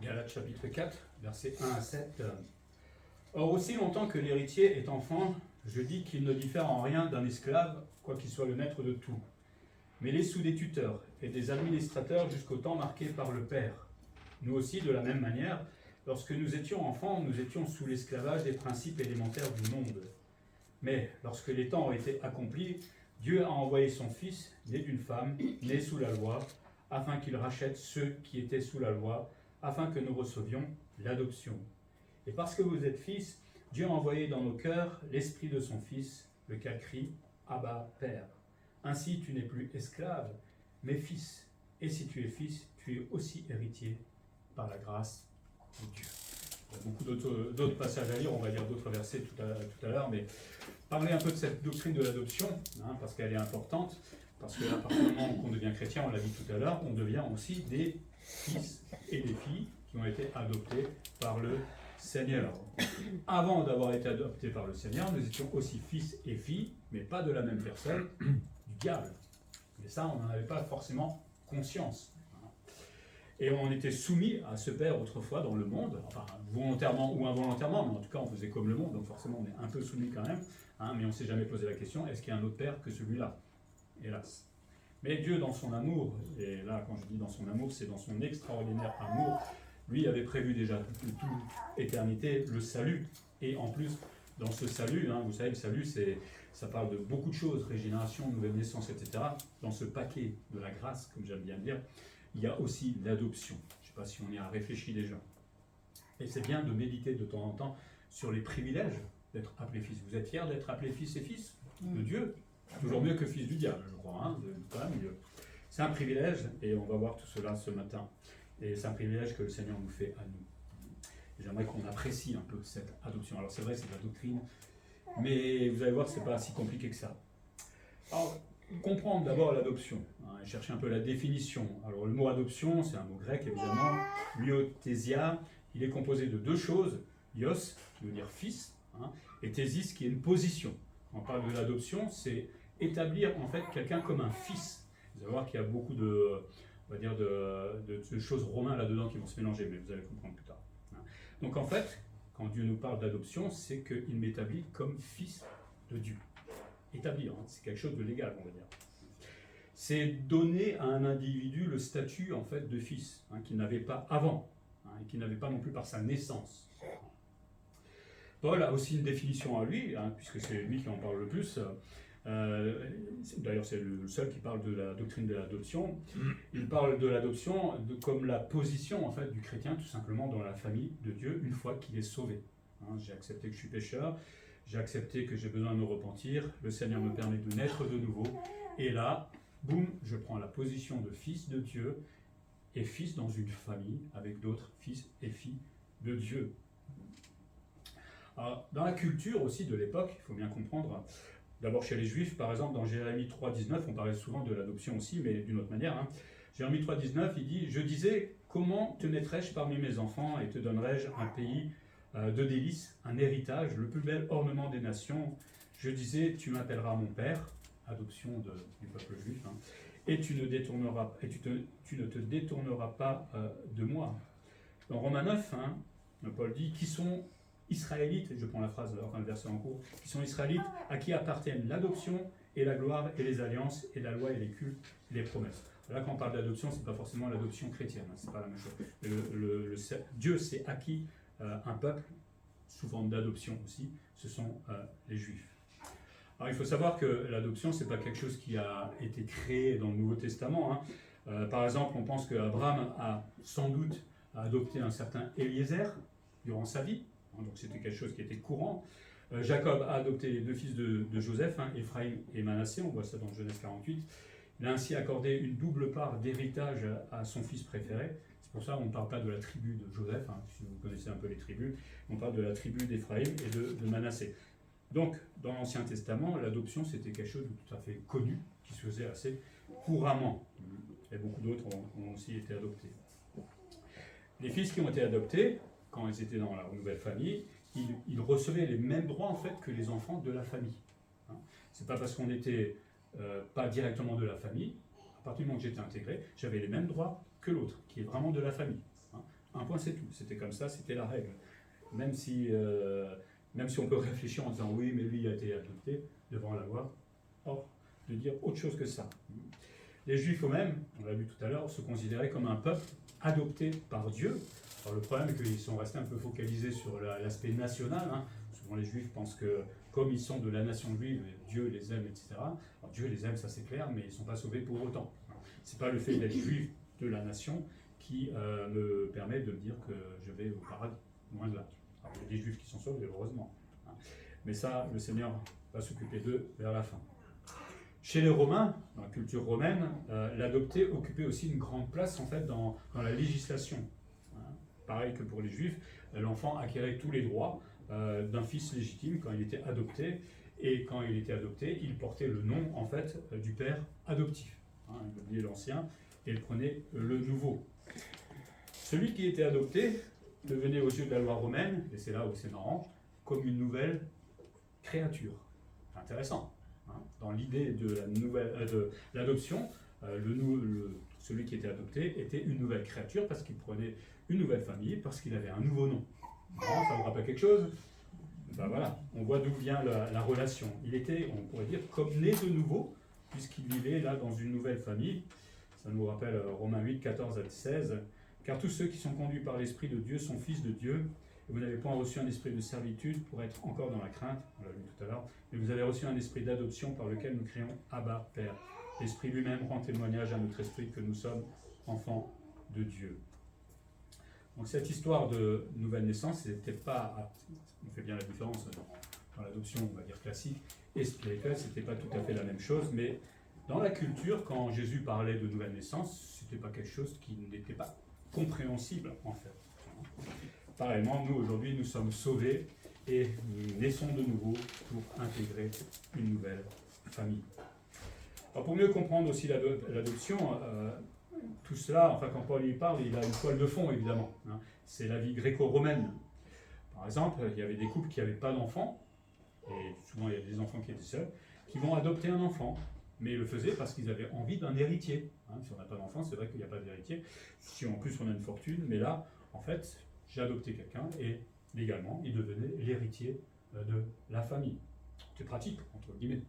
Galates chapitre 4, versets 1 à 7. Or, aussi longtemps que l'héritier est enfant, je dis qu'il ne diffère en rien d'un esclave, quoiqu'il soit le maître de tout. Mais il est sous des tuteurs et des administrateurs jusqu'au temps marqué par le Père. Nous aussi, de la même manière, lorsque nous étions enfants, nous étions sous l'esclavage des principes élémentaires du monde. Mais lorsque les temps ont été accomplis, Dieu a envoyé son Fils, né d'une femme, né sous la loi, afin qu'il rachète ceux qui étaient sous la loi, afin que nous recevions l'adoption. Et parce que vous êtes fils, Dieu a envoyé dans nos cœurs l'esprit de son Fils, lequel crie « Abba, Père ». Ainsi tu n'es plus esclave, mais fils. Et si tu es fils, tu es aussi héritier par la grâce de Dieu. Il y a beaucoup d'autres passages à lire, on va lire d'autres versets tout à l'heure, mais parler un peu de cette doctrine de l'adoption, parce qu'elle est importante, parce qu'à partir du moment qu'on devient chrétien, on l'a dit tout à l'heure, on devient aussi des fils et des filles qui ont été adoptés par le Seigneur. Avant d'avoir été adoptés par le Seigneur, nous étions aussi fils et filles, mais pas de la même personne, du diable. Mais ça, on n'en avait pas forcément conscience. Et on était soumis à ce père autrefois dans le monde, enfin volontairement ou involontairement, mais en tout cas on faisait comme le monde, donc forcément on est un peu soumis quand même, mais on ne s'est jamais posé la question, est-ce qu'il y a un autre père que celui-là? Hélas. Mais Dieu dans son amour, et là quand je dis dans son amour, c'est dans son extraordinaire amour, lui avait prévu déjà de toute éternité le salut, et en plus dans ce salut, vous savez le salut ça parle de beaucoup de choses, régénération, nouvelle naissance, etc. Dans ce paquet de la grâce, comme j'aime bien dire, il y a aussi l'adoption. Je ne sais pas si on y a réfléchi déjà. Et c'est bien de méditer de temps en temps sur les privilèges d'être appelé fils. Vous êtes fiers d'être appelé fils et fils de Dieu? Toujours mieux que fils du diable, je crois, quand même mieux. C'est un privilège, et on va voir tout cela ce matin. Et c'est un privilège que le Seigneur nous fait à nous. Et j'aimerais qu'on apprécie un peu cette adoption. Alors c'est vrai, c'est de la doctrine, mais vous allez voir, ce n'est pas si compliqué que ça. Alors, comprendre d'abord l'adoption, et chercher un peu la définition. Alors le mot adoption, c'est un mot grec évidemment, myothésia, il est composé de deux choses, ios, qui veut dire fils, et thésis, qui est une position. Quand on parle de l'adoption, c'est établir en fait quelqu'un comme un fils. Vous allez voir qu'il y a beaucoup de, on va dire de choses romaines là-dedans qui vont se mélanger, mais vous allez comprendre plus tard. Donc en fait, quand Dieu nous parle d'adoption, c'est qu'il m'établit comme fils de Dieu. Établir, c'est quelque chose de légal, on va dire. C'est donner à un individu le statut en fait de fils, qu'il n'avait pas avant, et qu'il n'avait pas non plus par sa naissance. Paul a aussi une définition à lui, puisque c'est lui qui en parle le plus. D'ailleurs, c'est le seul qui parle de la doctrine de l'adoption. Il parle de l'adoption comme la position en fait du chrétien, tout simplement dans la famille de Dieu, une fois qu'il est sauvé. J'ai accepté que je suis pécheur. J'ai accepté que j'ai besoin de me repentir, le Seigneur me permet de naître de nouveau, et là, boum, je prends la position de fils de Dieu, et fils dans une famille, avec d'autres fils et filles de Dieu. Alors, dans la culture aussi de l'époque, il faut bien comprendre, d'abord chez les Juifs, par exemple, dans Jérémie 3,19, on parlait souvent de l'adoption aussi, mais d'une autre manière. Jérémie 3,19, il dit « Je disais, comment te naîtrais-je parmi mes enfants, et te donnerais-je un pays de délices, un héritage, le plus bel ornement des nations. Je disais, tu m'appelleras mon père, adoption du peuple juif, et tu ne te détourneras pas de moi. Dans Romains 9, Paul dit, qui sont israélites, je prends la phrase, enfin le verset en cours, qui sont israélites, à qui appartiennent l'adoption et la gloire et les alliances et la loi et les cultes et les promesses. Là, quand on parle d'adoption, c'est pas forcément l'adoption chrétienne, c'est pas la même chose. Dieu s'est acquis un peuple, sous forme d'adoption aussi, ce sont les Juifs. Alors il faut savoir que l'adoption, ce n'est pas quelque chose qui a été créé dans le Nouveau Testament. Par exemple, on pense qu'Abraham a sans doute adopté un certain Eliezer durant sa vie, donc c'était quelque chose qui était courant. Jacob a adopté les deux fils de Joseph, Éphraïm et Manassé, on voit ça dans Genèse 48. Il a ainsi accordé une double part d'héritage à son fils préféré. C'est pour ça qu'on ne parle pas de la tribu de Joseph, si vous connaissez un peu les tribus, on parle de la tribu d'Éphraïm et de Manassé. Donc, dans l'Ancien Testament, l'adoption, c'était quelque chose de tout à fait connu, qui se faisait assez couramment. Et beaucoup d'autres ont aussi été adoptés. Les fils qui ont été adoptés, quand ils étaient dans la nouvelle famille, ils recevaient les mêmes droits en fait que les enfants de la famille. C'est pas parce qu'on n'était pas directement de la famille, À partir du moment que j'étais intégré, j'avais les mêmes droits que l'autre, qui est vraiment de la famille. Hein. Un point, c'est tout. C'était comme ça, c'était la règle. Même si on peut réfléchir en disant oui, mais lui a été adopté devant la loi, or de dire autre chose que ça. Les Juifs eux-mêmes, on l'a vu tout à l'heure, se considéraient comme un peuple adopté par Dieu. Alors le problème est qu'ils sont restés un peu focalisés sur l'aspect national. Hein. Souvent les Juifs pensent que comme ils sont de la nation juive, Dieu les aime, etc. Alors Dieu les aime, ça c'est clair, mais ils ne sont pas sauvés pour autant. Ce n'est pas le fait d'être juif de la nation qui me permet de me dire que je vais au paradis, loin de là. Alors, il y a des Juifs qui sont sauvés, heureusement. Hein. Mais ça, le Seigneur va s'occuper d'eux vers la fin. Chez les Romains, dans la culture romaine, l'adopté occupait aussi une grande place en fait, dans la législation. Hein. Pareil que pour les Juifs, l'enfant acquérait tous les droits d'un fils légitime quand il était adopté. Et quand il était adopté, il portait le nom en fait, du père adoptif. Hein, il oubliait l'ancien et il prenait le nouveau. Celui qui était adopté devenait aux yeux de la loi romaine, et c'est là où c'est marrant, comme une nouvelle créature. Intéressant. Hein. Dans l'idée de l'adoption, celui qui était adopté était une nouvelle créature parce qu'il prenait une nouvelle famille, parce qu'il avait un nouveau nom. Non, ça vous rappelle quelque chose? Ben voilà, on voit d'où vient la relation. Il était, on pourrait dire, comme né de nouveau, puisqu'il vivait là dans une nouvelle famille. Ça nous rappelle Romains 8, 14 à 16. Car tous ceux qui sont conduits par l'Esprit de Dieu sont fils de Dieu. Et vous n'avez pas reçu un esprit de servitude pour être encore dans la crainte, on l'a vu tout à l'heure, mais vous avez reçu un esprit d'adoption par lequel nous crions Abba, Père. L'Esprit lui-même rend témoignage à notre esprit que nous sommes enfants de Dieu. Donc cette histoire de nouvelle naissance, c'était pas, on fait bien la différence dans l'adoption, on va dire classique, et spirituelle, c'était pas tout à fait la même chose, mais dans la culture, quand Jésus parlait de nouvelle naissance, c'était pas quelque chose qui n'était pas compréhensible en fait. Pareillement, nous aujourd'hui, nous sommes sauvés et nous naissons de nouveau pour intégrer une nouvelle famille. Alors pour mieux comprendre aussi l'adoption, tout cela, enfin quand Paul y parle, il a une toile de fond évidemment. Hein. C'est la vie gréco-romaine. Par exemple, il y avait des couples qui n'avaient pas d'enfants, et souvent il y a des enfants qui étaient seuls, qui vont adopter un enfant. Mais ils le faisaient parce qu'ils avaient envie d'un héritier. Hein, si on n'a pas d'enfant, c'est vrai qu'il n'y a pas d'héritier. Si en plus on a une fortune, mais là, en fait, j'ai adopté quelqu'un et légalement, il devenait l'héritier de la famille. C'est pratique, entre guillemets.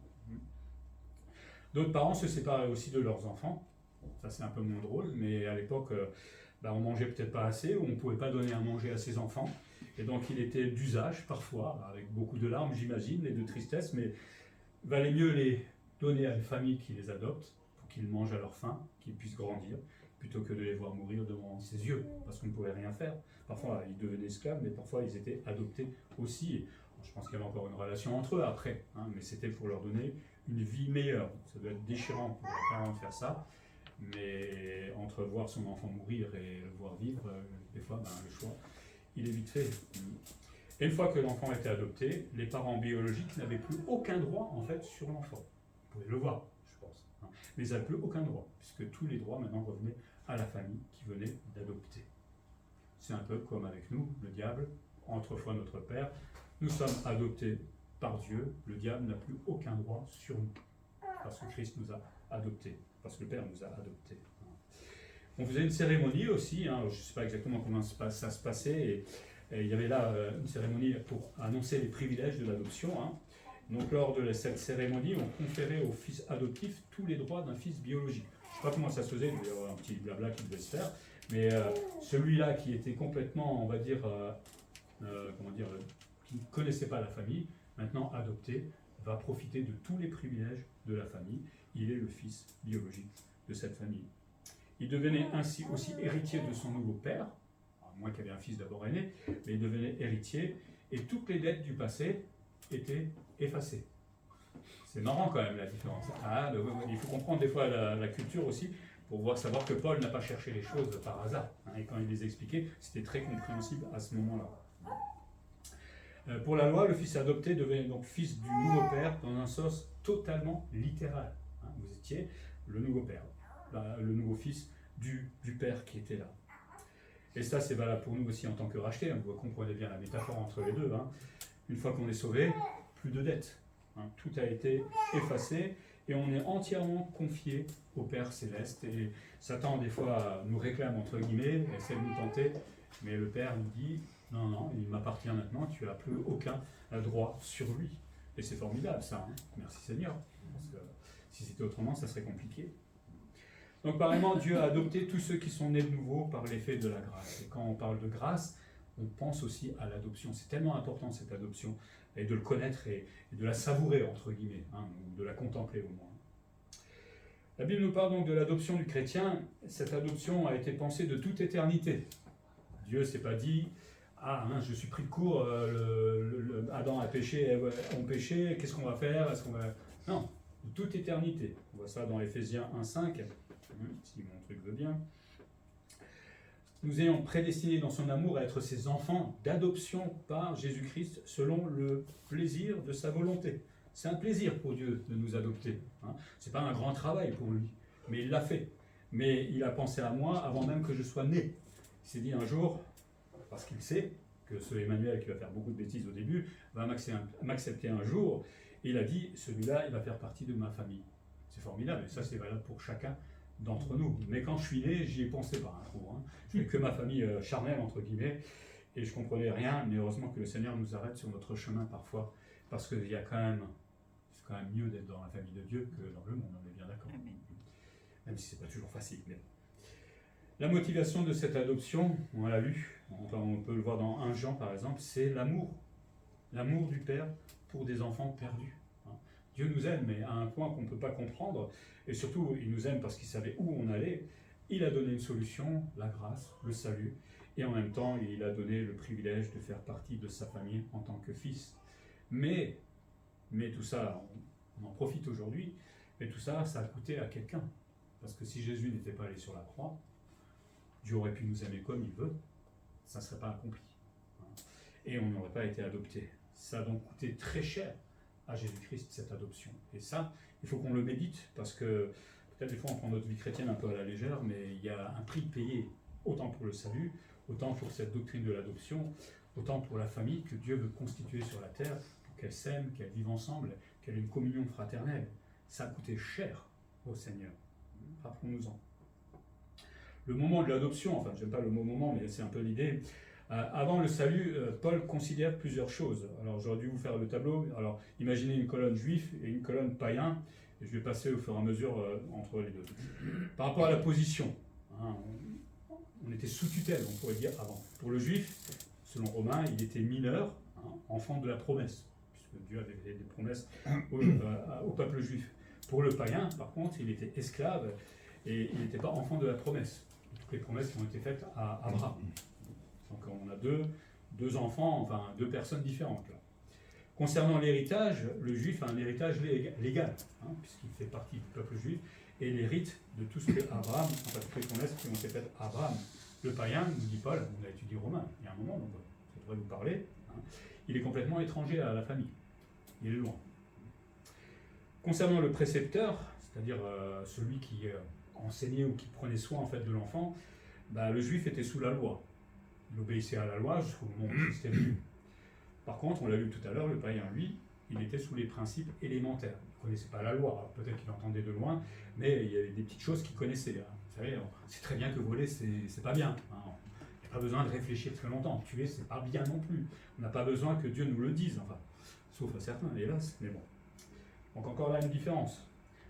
D'autres parents se séparaient aussi de leurs enfants. Ça, c'est un peu moins drôle, mais à l'époque, on mangeait peut-être pas assez, ou on ne pouvait pas donner à manger à ses enfants. Et donc, il était d'usage, parfois, avec beaucoup de larmes, j'imagine, et de tristesse, mais il valait mieux les donner à une famille qui les adopte, pour qu'ils mangent à leur faim, qu'ils puissent grandir, plutôt que de les voir mourir devant ses yeux, parce qu'on ne pouvait rien faire. Parfois, ils devenaient esclaves, mais parfois, ils étaient adoptés aussi. Et je pense qu'il y avait encore une relation entre eux après, hein, mais c'était pour leur donner une vie meilleure. Ça doit être déchirant pour les parents de faire ça, mais entre voir son enfant mourir et le voir vivre, des fois, le choix, il est vite fait. Et une fois que l'enfant était adopté, les parents biologiques n'avaient plus aucun droit, en fait, sur l'enfant. Vous pouvez le voir, je pense. Hein. Mais ils n'avaient plus aucun droit, puisque tous les droits maintenant revenaient à la famille qui venait d'adopter. C'est un peu comme avec nous, le diable, autrefois notre père. Nous sommes adoptés par Dieu, le diable n'a plus aucun droit sur nous, parce que Christ nous a adoptés, parce que le Père nous a adoptés. On faisait une cérémonie aussi, hein, je ne sais pas exactement comment ça se passait, et il y avait là une cérémonie pour annoncer les privilèges de l'adoption. Hein. Donc lors de cette cérémonie, on conférait au fils adoptif tous les droits d'un fils biologique. Je ne sais pas comment ça se faisait, il devait y avoir un petit blabla qui devait se faire, mais celui-là qui était complètement, on va dire, qui ne connaissait pas la famille, maintenant adopté, va profiter de tous les privilèges de la famille. Il est le fils biologique de cette famille. Il devenait ainsi aussi héritier de son nouveau père, à moins qu'il y avait un fils d'abord aîné, mais il devenait héritier, et toutes les dettes du passé étaient effacées. C'est marrant quand même la différence. Il faut comprendre des fois la culture aussi, pour savoir que Paul n'a pas cherché les choses par hasard. Hein, et quand il les expliquait, c'était très compréhensible à ce moment-là. Pour la loi, le fils adopté devenait donc fils du nouveau père dans un sens totalement littéral. Hein, vous étiez le nouveau père, le nouveau fils du père qui était là. Et ça, c'est valable pour nous aussi en tant que rachetés. Hein, vous comprenez bien la métaphore entre les deux. Hein. Une fois qu'on est sauvé, plus de dettes. Hein, tout a été effacé et on est entièrement confié au Père Céleste. Et Satan, des fois, nous réclame, entre guillemets, essaie de nous tenter, mais le Père nous dit, non, non, il m'appartient maintenant, tu n'as plus aucun droit sur lui. Et c'est formidable ça, hein. Merci Seigneur, parce que si c'était autrement, ça serait compliqué. Donc pareillement, Dieu a adopté tous ceux qui sont nés de nouveau par l'effet de la grâce. Et quand on parle de grâce, on pense aussi à l'adoption. C'est tellement important cette adoption, et de le connaître et de la savourer, entre guillemets, hein, ou de la contempler au moins. La Bible nous parle donc de l'adoption du chrétien. Cette adoption a été pensée de toute éternité. Dieu ne s'est pas dit, ah, hein, je suis pris de court, Adam a péché, Ève ont péché, qu'est-ce qu'on va faire? Est-ce qu'on va... Non, de toute éternité. On voit ça dans Éphésiens 1,5, si mon truc veut bien. Nous ayons prédestinés dans son amour à être ses enfants d'adoption par Jésus-Christ selon le plaisir de sa volonté. C'est un plaisir pour Dieu de nous adopter. Hein. Ce n'est pas un grand travail pour lui, mais il l'a fait. Mais il a pensé à moi avant même que je sois né. Il s'est dit un jour, parce qu'il sait que ce Emmanuel qui va faire beaucoup de bêtises au début, va m'accepter un jour. Et il a dit, celui-là, il va faire partie de ma famille. C'est formidable, et ça c'est valable pour chacun d'entre nous. Mais quand je suis né, j'y ai pensé pas un trou. Hein. Je n'ai que ma famille charnelle, entre guillemets, et je ne comprenais rien, mais heureusement que le Seigneur nous arrête sur notre chemin parfois, parce qu'il y a quand même, c'est quand même mieux d'être dans la famille de Dieu que dans le monde, on est bien d'accord. Même si ce n'est pas toujours facile. Mais... La motivation de cette adoption, on l'a lu, on peut le voir dans 1 Jean par exemple, c'est l'amour. L'amour du Père pour des enfants perdus. Dieu nous aime, mais à un point qu'on ne peut pas comprendre, et surtout, il nous aime parce qu'il savait où on allait. Il a donné une solution, la grâce, le salut, et en même temps, il a donné le privilège de faire partie de sa famille en tant que fils. Mais tout ça, on en profite aujourd'hui, mais tout ça, ça a coûté à quelqu'un. Parce que si Jésus n'était pas allé sur la croix, Dieu aurait pu nous aimer comme il veut, ça ne serait pas accompli. Et on n'aurait pas été adopté. Ça a donc coûté très cher à Jésus-Christ, cette adoption. Et ça, il faut qu'on le médite, parce que peut-être des fois on prend notre vie chrétienne un peu à la légère, mais il y a un prix payé, autant pour le salut, autant pour cette doctrine de l'adoption, autant pour la famille que Dieu veut constituer sur la terre, pour qu'elle s'aime, qu'elle vive ensemble, qu'elle ait une communion fraternelle. Ça a coûté cher au Seigneur. Rappelons-nous-en. Le moment de l'adoption, enfin, j'aime pas le mot moment, mais c'est un peu l'idée. Avant le salut, Paul considère plusieurs choses. Alors, j'aurais dû vous faire le tableau. Alors, imaginez une colonne juif et une colonne païen. Et je vais passer au fur et à mesure entre les deux. Par rapport à la position, hein, on était sous tutelle, on pourrait dire, avant. Pour le juif, selon Romain, il était mineur, hein, enfant de la promesse, puisque Dieu avait fait des promesses au peuple juif. Pour le païen, par contre, il était esclave et il n'était pas enfant de la promesse. Toutes les promesses qui ont été faites à Abraham. Donc on a deux enfants, enfin deux personnes différentes là. Concernant l'héritage, le juif a un héritage légal, hein, puisqu'il fait partie du peuple juif, et il hérite de tout ce que Abraham, enfin toutes les promesses qui ont été faites à Abraham. Le païen, nous dit Paul, on a étudié Romain il y a un moment, donc ça devrait vous parler, hein, il est complètement étranger à la famille, il est loin. Concernant le précepteur, c'est-à-dire celui qui enseignait ou qui prenait soin en fait de l'enfant, le juif était sous la loi. Il obéissait à la loi jusqu'au moment où Christ est venu. Par contre, on l'a vu tout à l'heure, le païen, lui, il était sous les principes élémentaires. Il ne connaissait pas la loi, peut-être qu'il entendait de loin, mais il y avait des petites choses qu'il connaissait. Hein. Vous savez, c'est très bien que voler, c'est pas bien. Hein. Il n'y a pas besoin de réfléchir très longtemps. Tuer, c'est pas bien non plus. On n'a pas besoin que Dieu nous le dise, enfin, sauf à certains, hélas, mais bon. Donc encore là, une différence.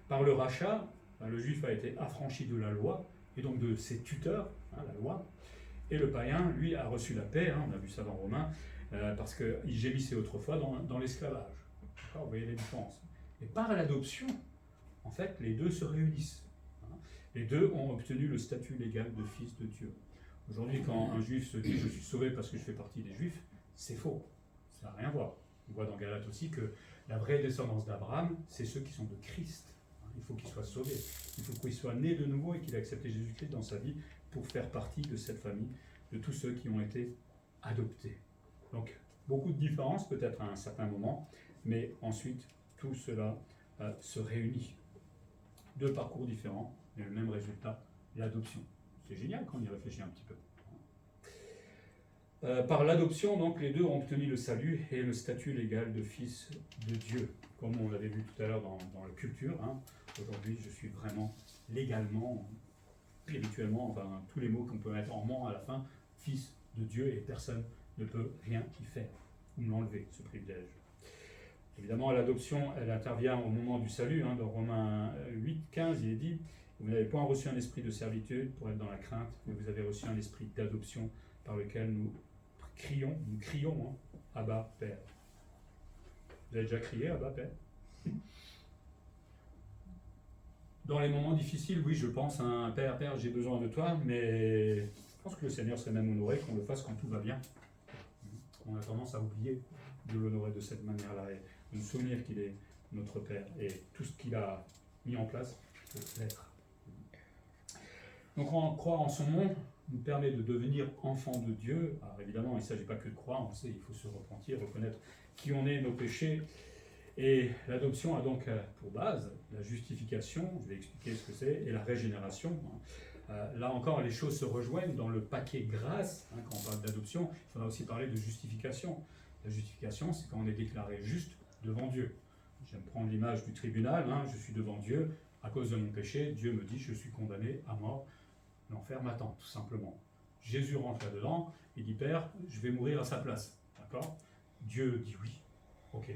Par le rachat, le juif a été affranchi de la loi, et donc de ses tuteurs, hein, la loi, et le païen, lui, a reçu la paix, hein, on a vu ça dans Romains, parce qu'il gémissait autrefois dans l'esclavage. Vous voyez les différences. Et par l'adoption, en fait, les deux se réunissent. Hein. Les deux ont obtenu le statut légal de fils de Dieu. Aujourd'hui, quand un juif se dit « je suis sauvé parce que je fais partie des juifs », c'est faux. Ça n'a rien à voir. On voit dans Galates aussi que la vraie descendance d'Abraham, c'est ceux qui sont de Christ. Il faut qu'il soit sauvé. Il faut qu'il soit né de nouveau et qu'il ait accepté Jésus-Christ dans sa vie pour faire partie de cette famille, de tous ceux qui ont été adoptés. Donc, beaucoup de différences peut-être à un certain moment, mais ensuite, tout cela se réunit. Deux parcours différents, mais le même résultat, l'adoption. C'est génial quand on y réfléchit un petit peu. Par l'adoption, donc, les deux ont obtenu le salut et le statut légal de fils de Dieu, comme on l'avait vu tout à l'heure dans la culture. Hein. Aujourd'hui, je suis vraiment légalement, spirituellement, enfin, tous les mots qu'on peut mettre en ment à la fin, fils de Dieu, et personne ne peut rien y faire ou me l'enlever, ce privilège. Évidemment, l'adoption, elle intervient au moment du salut. Hein. Dans Romains 8, 15, il est dit « Vous n'avez point reçu un esprit de servitude pour être dans la crainte, mais vous avez reçu un esprit d'adoption par lequel nous crions, hein, Abba, Père. » Vous avez déjà crié Abba, Père? Dans les moments difficiles, oui, je pense à un Père, j'ai besoin de toi, mais je pense que le Seigneur serait même honoré qu'on le fasse quand tout va bien. On a tendance à oublier de l'honorer de cette manière-là et de nous souvenir qu'il est notre Père et tout ce qu'il a mis en place pour l'être. Donc croire en son nom nous permet de devenir enfants de Dieu. Alors évidemment, il ne s'agit pas que de croire, on sait, il faut se repentir, reconnaître qui on est, nos péchés. Et l'adoption a donc pour base la justification, je vais expliquer ce que c'est, et la régénération. Là encore, les choses se rejoignent dans le paquet grâce. Hein, quand on parle d'adoption, il faudra aussi parler de justification. La justification, c'est quand on est déclaré juste devant Dieu. J'aime prendre l'image du tribunal, hein, je suis devant Dieu, à cause de mon péché, Dieu me dit je suis condamné à mort, l'enfer m'attend, tout simplement. Jésus rentre là-dedans, il dit Père, je vais mourir à sa place. D'accord? Dieu dit oui, ok.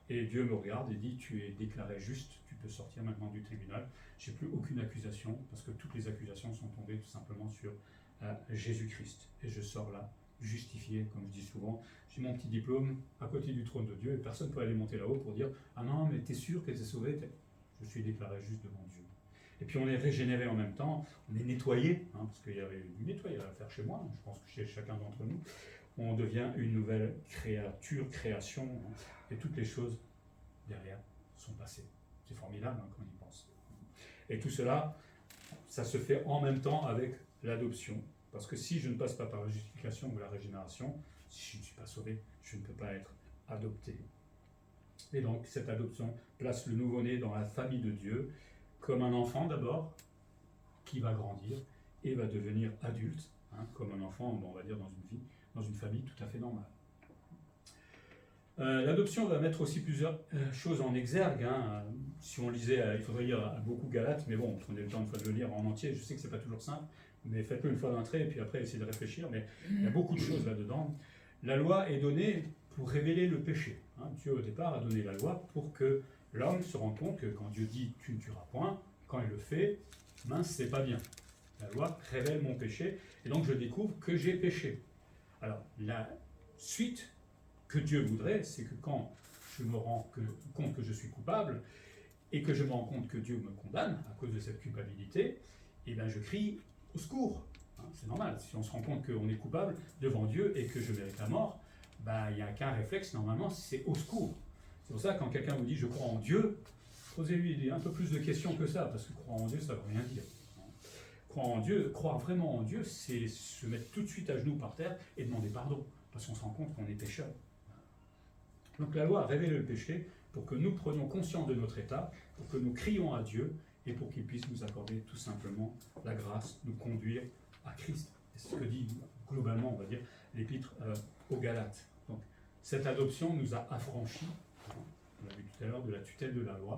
Et Dieu me regarde et dit tu es déclaré juste, tu peux sortir maintenant du tribunal, j'ai plus aucune accusation, parce que toutes les accusations sont tombées tout simplement sur Jésus-Christ. Et je sors là, justifié, comme je dis souvent, j'ai mon petit diplôme à côté du trône de Dieu, et personne ne peut aller monter là-haut pour dire ah non, mais t'es sûr que t'es sauvé? Je suis déclaré juste devant Dieu. Et puis on est régénéré en même temps, on est nettoyé, hein, parce qu'il y avait du nettoyage à faire chez moi, je pense que chez chacun d'entre nous. On devient une nouvelle création, hein, et toutes les choses derrière sont passées. C'est formidable hein, quand on y pense. Et tout cela, ça se fait en même temps avec l'adoption. Parce que si je ne passe pas par la justification ou la régénération, si je ne suis pas sauvé, je ne peux pas être adopté. Et donc cette adoption place le nouveau-né dans la famille de Dieu, comme un enfant d'abord, qui va grandir et va devenir adulte, hein, comme un enfant, bon, on va dire, dans une famille tout à fait normale. L'adoption va mettre aussi plusieurs choses en exergue. Hein. Si on lisait, il faudrait lire beaucoup Galates, mais bon, prenez le temps une fois de le lire en entier. Je sais que c'est pas toujours simple, mais faites-le une fois d'un trait, et puis après, essayez de réfléchir. Mais il y a beaucoup de choses là-dedans. La loi est donnée pour révéler le péché. Hein. Dieu, au départ, a donné la loi pour que l'homme se rende compte que quand Dieu dit « tu ne tueras point », quand il le fait, mince, c'est pas bien. La loi révèle mon péché, et donc je découvre que j'ai péché. Alors, la suite que Dieu voudrait, c'est que quand je me rends compte que je suis coupable, et que je me rends compte que Dieu me condamne à cause de cette culpabilité, et bien je crie au secours. Hein, c'est normal, si on se rend compte qu'on est coupable devant Dieu et que je mérite la mort, il n'y a qu'un réflexe, normalement, c'est au secours. C'est pour ça que quand quelqu'un vous dit « je crois en Dieu », posez-lui un peu plus de questions que ça, parce que croire en Dieu, ça ne veut rien dire. Croire vraiment en Dieu, c'est se mettre tout de suite à genoux par terre et demander pardon, parce qu'on se rend compte qu'on est pécheur. Donc la loi a révélé le péché pour que nous prenions conscience de notre état, pour que nous crions à Dieu et pour qu'il puisse nous accorder tout simplement la grâce, nous conduire à Christ. C'est ce que dit globalement, on va dire, l'épître aux Galates. Donc cette adoption nous a affranchis, on l'a vu tout à l'heure, de la tutelle de la loi.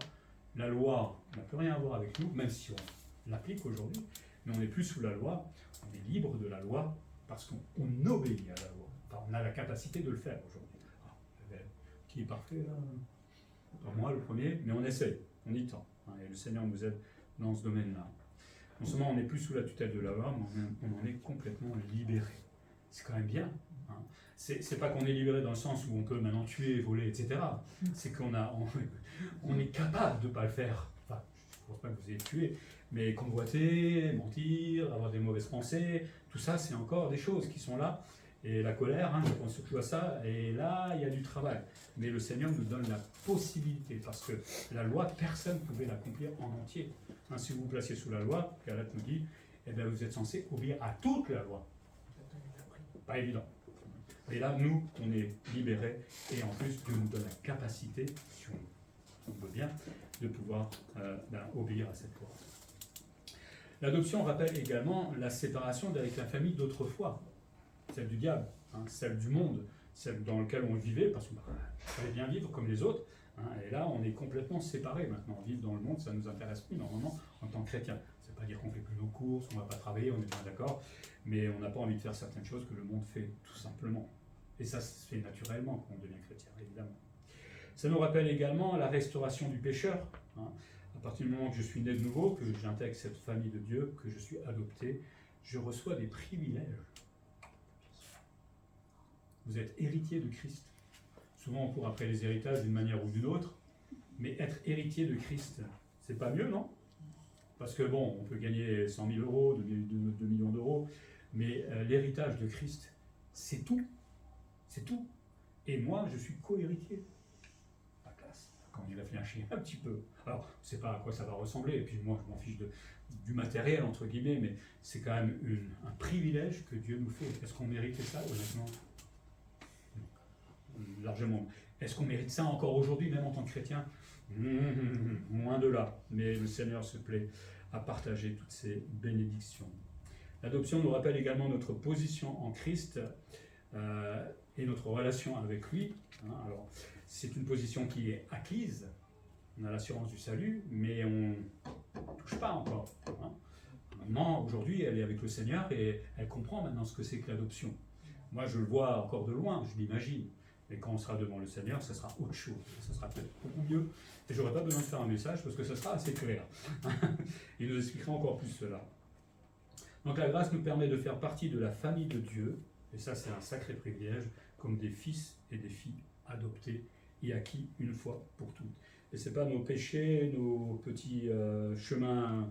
La loi n'a plus rien à voir avec nous, même si on l'applique aujourd'hui, mais on n'est plus sous la loi, on est libre de la loi parce qu'on obéit à la loi. Enfin, on a la capacité de le faire aujourd'hui. Qui est parfait là? Pas moi le premier, mais on essaye, on y tend. Hein, et le Seigneur nous aide dans ce domaine-là. Non seulement on n'est plus sous la tutelle de la loi, mais on en est complètement libéré. C'est quand même bien. Hein. C'est pas qu'on est libéré dans le sens où on peut maintenant tuer, voler, etc. C'est qu'on est capable de ne pas le faire. Enfin, je ne pense pas que vous ayez tué, mais convoiter, mentir, avoir des mauvaises pensées, tout ça, c'est encore des choses qui sont là. Et la colère, hein, je pense surtout à ça, et là, il y a du travail. Mais le Seigneur nous donne la possibilité, parce que la loi, personne ne pouvait l'accomplir en entier. Hein, si vous vous placez sous la loi, Galate nous dit, eh bien, vous êtes censé obéir à toute la loi. Pas évident. Et là, nous, on est libérés, et en plus, Dieu nous donne la capacité, si on veut bien, de pouvoir obéir à cette loi. L'adoption rappelle également la séparation avec la famille d'autrefois. celle du diable, hein, celle du monde, celle dans laquelle on vivait, parce qu'on fallait bien vivre comme les autres. Hein, et là, on est complètement séparés maintenant. Vivre dans le monde, ça ne nous intéresse plus normalement en tant que chrétien. Ça ne veut pas dire qu'on ne fait plus nos courses, on ne va pas travailler, on est bien d'accord, mais on n'a pas envie de faire certaines choses que le monde fait, tout simplement. Et ça se fait naturellement quand on devient chrétien, évidemment. Ça nous rappelle également la restauration du pécheur. Hein. À partir du moment que je suis né de nouveau, que j'intègre cette famille de Dieu, que je suis adopté, je reçois des privilèges. Vous êtes héritier de Christ. Souvent, on court après les héritages d'une manière ou d'une autre, mais être héritier de Christ, c'est pas mieux, non? Parce que bon, on peut gagner 100 000 euros, 2 millions d'euros, mais l'héritage de Christ, c'est tout. C'est tout. Et moi, je suis co-héritier. La classe, quand on y réfléchit un petit peu. Alors, je ne sais pas à quoi ça va ressembler, et puis moi, je m'en fiche du matériel, entre guillemets, mais c'est quand même un privilège que Dieu nous fait. Est-ce qu'on méritait ça, honnêtement? Largement. Est-ce qu'on mérite ça encore aujourd'hui, même en tant que chrétien? Moins de là. Mais le Seigneur se plaît à partager toutes ces bénédictions. L'adoption nous rappelle également notre position en Christ et notre relation avec lui. Hein. Alors, c'est une position qui est acquise. On a l'assurance du salut, mais on ne touche pas encore. Hein. Maintenant, aujourd'hui, elle est avec le Seigneur et elle comprend maintenant ce que c'est que l'adoption. Moi, je le vois encore de loin, je l'imagine. Et quand on sera devant le Seigneur, ça sera autre chose. Ça sera peut-être beaucoup mieux. Et je n'aurai pas besoin de faire un message parce que ça sera assez clair. Il nous expliquera encore plus cela. Donc la grâce nous permet de faire partie de la famille de Dieu. Et ça, c'est un sacré privilège, comme des fils et des filles adoptés et acquis une fois pour toutes. Et ce n'est pas nos péchés, nos petits chemins,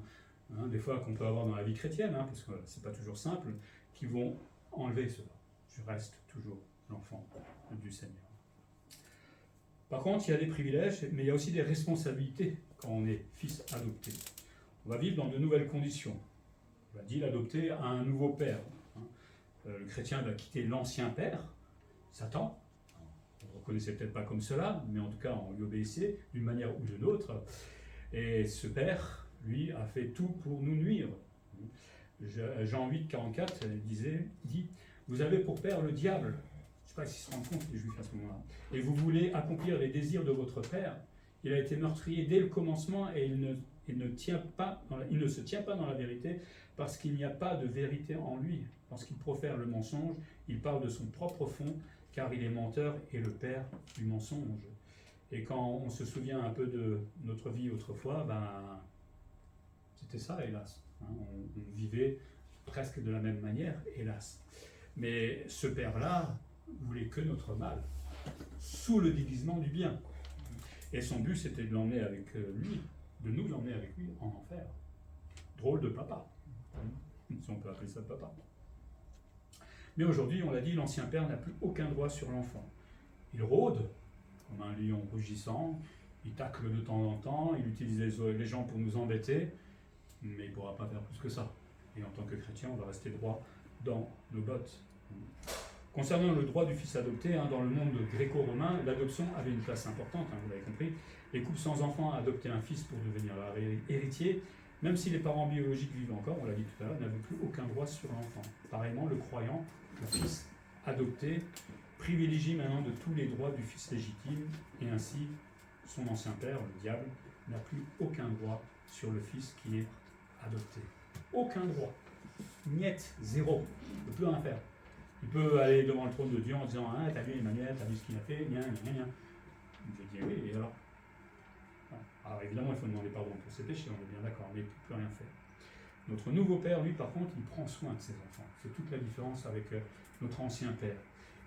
hein, des fois qu'on peut avoir dans la vie chrétienne, hein, parce que ce n'est pas toujours simple, qui vont enlever cela. Je reste toujours l'enfant du Seigneur. Par contre, il y a des privilèges, mais il y a aussi des responsabilités quand on est fils adopté. On va vivre dans de nouvelles conditions. On va dire l'adopté a un nouveau père. Hein. Le chrétien va quitter l'ancien père, Satan. On ne le reconnaissait peut-être pas comme cela, mais en tout cas, on lui obéissait d'une manière ou d'une autre. Et ce père, lui, a fait tout pour nous nuire. Jean 8, 44 dit « Vous avez pour père le diable ». Je ne sais pas s'ils se rendent compte, les Juifs, à ce moment-là. Et vous voulez accomplir les désirs de votre père. Il a été meurtrier dès le commencement et il ne se tient pas dans la vérité parce qu'il n'y a pas de vérité en lui. Lorsqu'il profère le mensonge, il parle de son propre fond car il est menteur et le père du mensonge. Et quand on se souvient un peu de notre vie autrefois, c'était ça, hélas. Hein, on vivait presque de la même manière, hélas. Mais ce père-là voulait que notre mal, sous le déguisement du bien. Et son but, c'était de l'emmener avec lui, de nous emmener avec lui en enfer. Drôle de papa, si on peut appeler ça papa. Mais aujourd'hui, on l'a dit, l'ancien père n'a plus aucun droit sur l'enfant. Il rôde, comme un lion rugissant, il tacle de temps en temps, il utilise les gens pour nous embêter, mais il ne pourra pas faire plus que ça. Et en tant que chrétien, on va rester droit dans nos bottes. Concernant le droit du fils adopté, hein, dans le monde gréco-romain, l'adoption avait une place importante, hein, vous l'avez compris. Les couples sans enfants adoptaient un fils pour devenir leur héritier, même si les parents biologiques vivent encore, on l'a dit tout à l'heure, n'avaient plus aucun droit sur l'enfant. Pareillement, le croyant, le fils adopté, privilégie maintenant de tous les droits du fils légitime, et ainsi, son ancien père, le diable, n'a plus aucun droit sur le fils qui est adopté. Aucun droit. Niet, zéro. Il ne peut plus rien faire. Il peut aller devant le trône de Dieu en disant « Ah, t'as vu Emmanuel, t'as vu ce qu'il a fait, gna, gna, gna. » Je dis « Oui, et alors ?» Alors évidemment, il faut demander pardon pour ses péchés, on est bien d'accord, mais il ne peut plus rien faire. Notre nouveau père, lui, par contre, il prend soin de ses enfants. C'est toute la différence avec notre ancien père.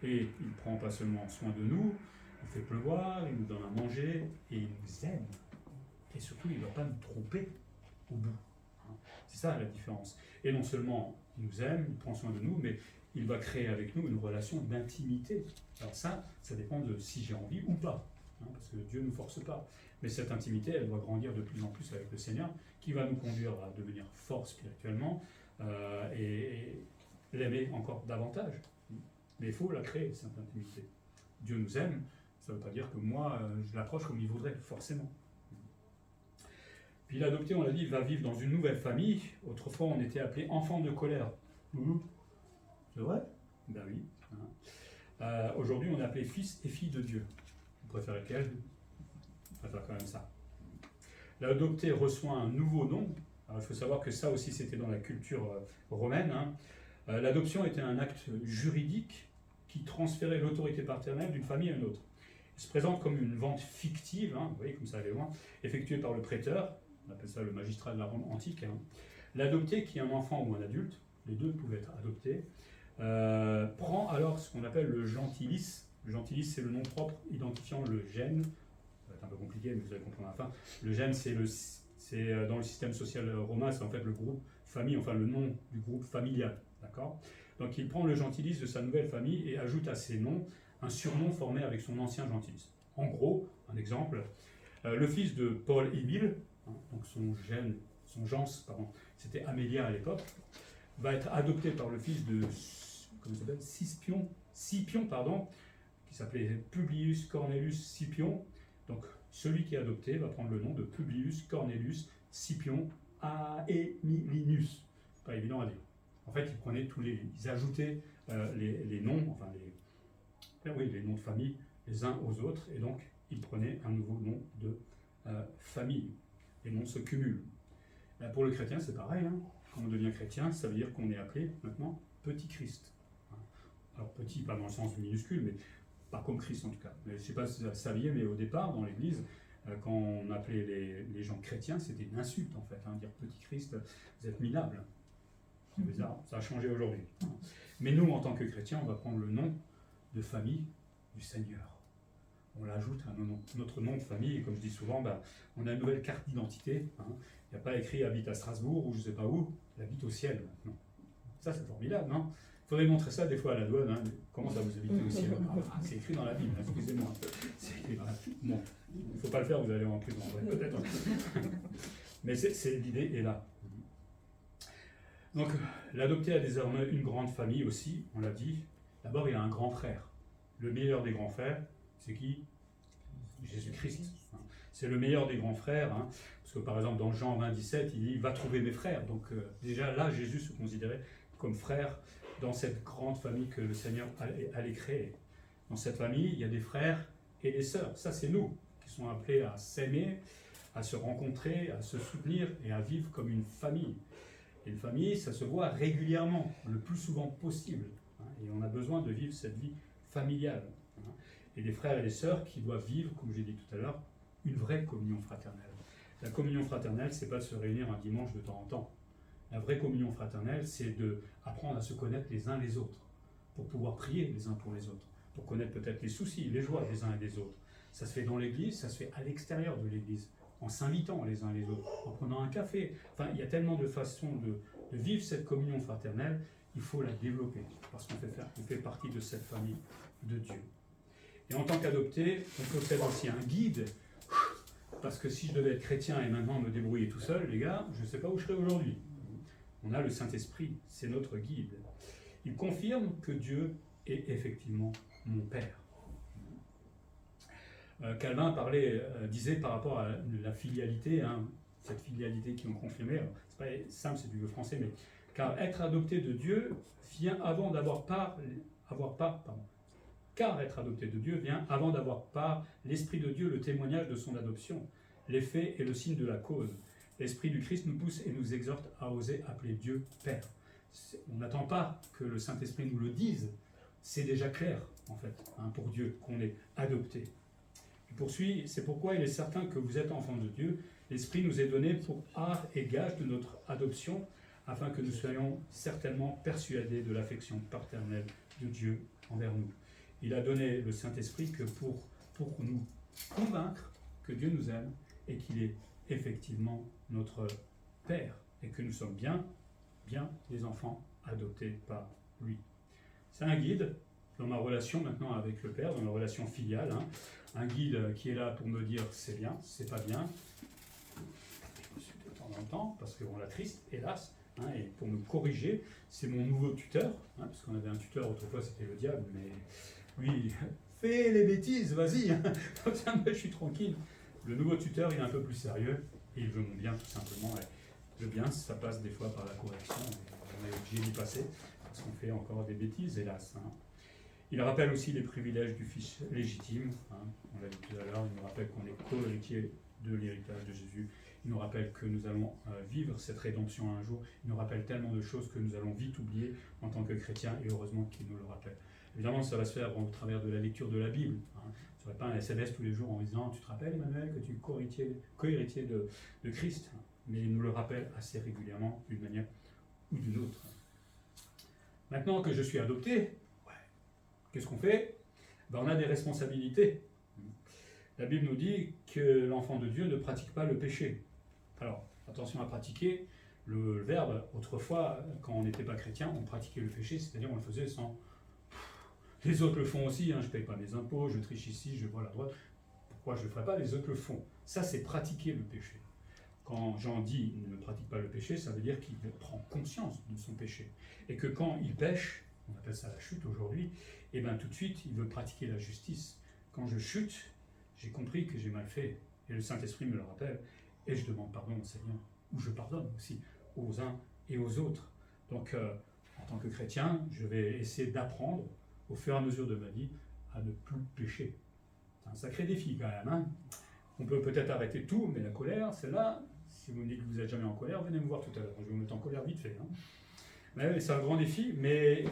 Et il ne prend pas seulement soin de nous, il fait pleuvoir, il nous donne à manger, et il nous aime. Et surtout, il ne va pas nous tromper au bout. C'est ça la différence. Et non seulement il nous aime, il prend soin de nous, mais il va créer avec nous une relation d'intimité. Alors ça dépend de si j'ai envie ou pas, hein, parce que Dieu ne nous force pas. Mais cette intimité, elle doit grandir de plus en plus avec le Seigneur, qui va nous conduire à devenir fort spirituellement et l'aimer encore davantage. Mais il faut la créer, cette intimité. Dieu nous aime, ça ne veut pas dire que moi, je l'approche comme il voudrait, forcément. Puis l'adopté, on l'a dit, va vivre dans une nouvelle famille. Autrefois, on était appelé enfant de colère. C'est vrai? Ben oui. Aujourd'hui, on est appelé fils et fille de Dieu. Vous préférez lequel? Je préfère quand même ça. L'adopté reçoit un nouveau nom. Alors, il faut savoir que ça aussi, c'était dans la culture romaine. L'adoption était un acte juridique qui transférait l'autorité paternelle d'une famille à une autre. Il se présente comme une vente fictive, vous voyez comme ça allait loin, effectuée par le prêteur, on appelle ça le magistrat de la Rome antique. L'adopté, qui est un enfant ou un adulte, les deux pouvaient être adoptés, prend alors ce qu'on appelle le gentilis. Le gentilis, c'est le nom propre identifiant le gène. Ça va être un peu compliqué, mais vous allez comprendre à la fin. Le gène, c'est dans le système social romain, c'est en fait le groupe famille, enfin le nom du groupe familial. D'accord ? Donc il prend le gentilis de sa nouvelle famille et ajoute à ses noms un surnom formé avec son ancien gentilis. En gros, un exemple, le fils de Paul-Émile, donc son gens, c'était Amélia à l'époque, va être adopté par le fils de Scipion, qui s'appelait Publius Cornelius Scipion. Donc celui qui est adopté va prendre le nom de Publius Cornelius Scipion Aemilinus. Pas évident à dire. En fait, ils ajoutaient les noms, les noms de famille les uns aux autres, et donc ils prenaient un nouveau nom de famille. Les noms se cumulent. Pour le chrétien, c'est pareil. Quand on devient chrétien, ça veut dire qu'on est appelé maintenant Petit Christ. Alors petit, pas dans le sens minuscule, mais pas comme Christ en tout cas. Mais, je ne sais pas si vous saviez, mais au départ, dans l'Église, quand on appelait les gens chrétiens, c'était une insulte en fait. Dire Petit Christ, vous êtes minable. C'est bizarre, ça a changé aujourd'hui. Mais nous, en tant que chrétiens, on va prendre le nom de famille du Seigneur. On l'ajoute à notre nom de famille, et comme je dis souvent, on a une nouvelle carte d'identité. Il n'y a pas écrit habite à Strasbourg ou je ne sais pas où, il habite au ciel maintenant. Ça, c'est formidable, non? Il faudrait montrer ça des fois à la douane. Comment ça vous habitez au ciel? C'est écrit dans la Bible, excusez-moi. C'est écrit dans la Bible. Bon, il ne faut pas le faire, vous allez en prison, peut-être. Mais l'idée est là. Donc, l'adopté a désormais une grande famille aussi, on l'a dit. D'abord, il a un grand frère. Le meilleur des grands frères, c'est qui? Jésus-Christ. C'est le meilleur des grands frères, parce que par exemple dans Jean 27, il dit « va trouver mes frères ». Donc déjà là, Jésus se considérait comme frère dans cette grande famille que le Seigneur allait créer. Dans cette famille, il y a des frères et des sœurs. Ça, c'est nous qui sommes appelés à s'aimer, à se rencontrer, à se soutenir et à vivre comme une famille. Et une famille, ça se voit régulièrement, le plus souvent possible. Et on a besoin de vivre cette vie familiale. Et des frères et des sœurs qui doivent vivre, comme j'ai dit tout à l'heure, une vraie communion fraternelle. La communion fraternelle, c'est pas de se réunir un dimanche de temps en temps. La vraie communion fraternelle, c'est d'apprendre à se connaître les uns les autres, pour pouvoir prier les uns pour les autres, pour connaître peut-être les soucis, les joies des uns et des autres. Ça se fait dans l'église, ça se fait à l'extérieur de l'église, en s'invitant les uns les autres, en prenant un café. Enfin, il y a tellement de façons de vivre cette communion fraternelle, il faut la développer, parce qu'on fait partie de cette famille de Dieu. Et en tant qu'adopté, on possède aussi un guide, parce que si je devais être chrétien et maintenant me débrouiller tout seul, les gars, je ne sais pas où je serais aujourd'hui. On a le Saint-Esprit, c'est notre guide. Il confirme que Dieu est effectivement mon Père. Calvin disait par rapport à la filialité, cette filialité qui ont confirmé, c'est pas simple, c'est du vieux français, mais car être adopté de Dieu vient avant d'avoir car être adopté de Dieu vient avant d'avoir part l'Esprit de Dieu, le témoignage de son adoption. L'effet est le signe de la cause. L'Esprit du Christ nous pousse et nous exhorte à oser appeler Dieu Père. On n'attend pas que le Saint-Esprit nous le dise, c'est déjà clair, en fait, pour Dieu, qu'on est adopté. Il poursuit, c'est pourquoi il est certain que vous êtes enfants de Dieu. L'Esprit nous est donné pour art et gage de notre adoption, afin que nous soyons certainement persuadés de l'affection paternelle de Dieu envers nous. Il a donné le Saint-Esprit que pour nous convaincre que Dieu nous aime et qu'il est effectivement notre Père et que nous sommes bien des enfants adoptés par lui. C'est un guide dans ma relation maintenant avec le Père, dans ma relation filiale. Un guide qui est là pour me dire c'est bien, c'est pas bien, de temps en temps, parce qu'on l'attriste, hélas, et pour me corriger. C'est mon nouveau tuteur, parce qu'on avait un tuteur autrefois, c'était le diable, mais lui, fais les bêtises, vas-y, comme ça, je suis tranquille. Le nouveau tuteur, il est un peu plus sérieux, et il veut mon bien, tout simplement. Et le bien, ça passe des fois par la correction, on est obligé d'y passer, parce qu'on fait encore des bêtises, hélas. Il rappelle aussi les privilèges du fils légitime. On l'a dit tout à l'heure, il nous rappelle qu'on est co-héritier de l'héritage de Jésus. Il nous rappelle que nous allons vivre cette rédemption un jour. Il nous rappelle tellement de choses que nous allons vite oublier en tant que chrétiens, et heureusement qu'il nous le rappelle. Évidemment, ça va se faire au travers de la lecture de la Bible. Ce ne serait pas un SMS tous les jours en disant « Tu te rappelles, Emmanuel, que tu es co-héritier de Christ ?» Mais il nous le rappelle assez régulièrement, d'une manière ou d'une autre. Maintenant que je suis adopté, qu'est-ce qu'on fait? On a des responsabilités. La Bible nous dit que l'enfant de Dieu ne pratique pas le péché. Alors, attention à pratiquer. Le verbe, autrefois, quand on n'était pas chrétien, on pratiquait le péché, c'est-à-dire on le faisait sans... Les autres le font aussi, je ne paye pas mes impôts, je triche ici, je vole à droite. Pourquoi je ne le ferai pas? Les autres le font. Ça, c'est pratiquer le péché. Quand Jean dit « il ne pratique pas le péché », ça veut dire qu'il prend conscience de son péché. Et que quand il pêche, on appelle ça la chute aujourd'hui, et bien tout de suite, il veut pratiquer la justice. Quand je chute, j'ai compris que j'ai mal fait, et le Saint-Esprit me le rappelle, et je demande pardon au Seigneur, ou je pardonne aussi aux uns et aux autres. Donc, en tant que chrétien, je vais essayer d'apprendre, au fur et à mesure de ma vie, à ne plus pécher. C'est un sacré défi quand même. On peut peut-être arrêter tout, mais la colère, celle-là, si vous me dites que vous n'êtes jamais en colère, venez me voir tout à l'heure, je vais vous mettre en colère vite fait. Mais c'est un grand défi, mais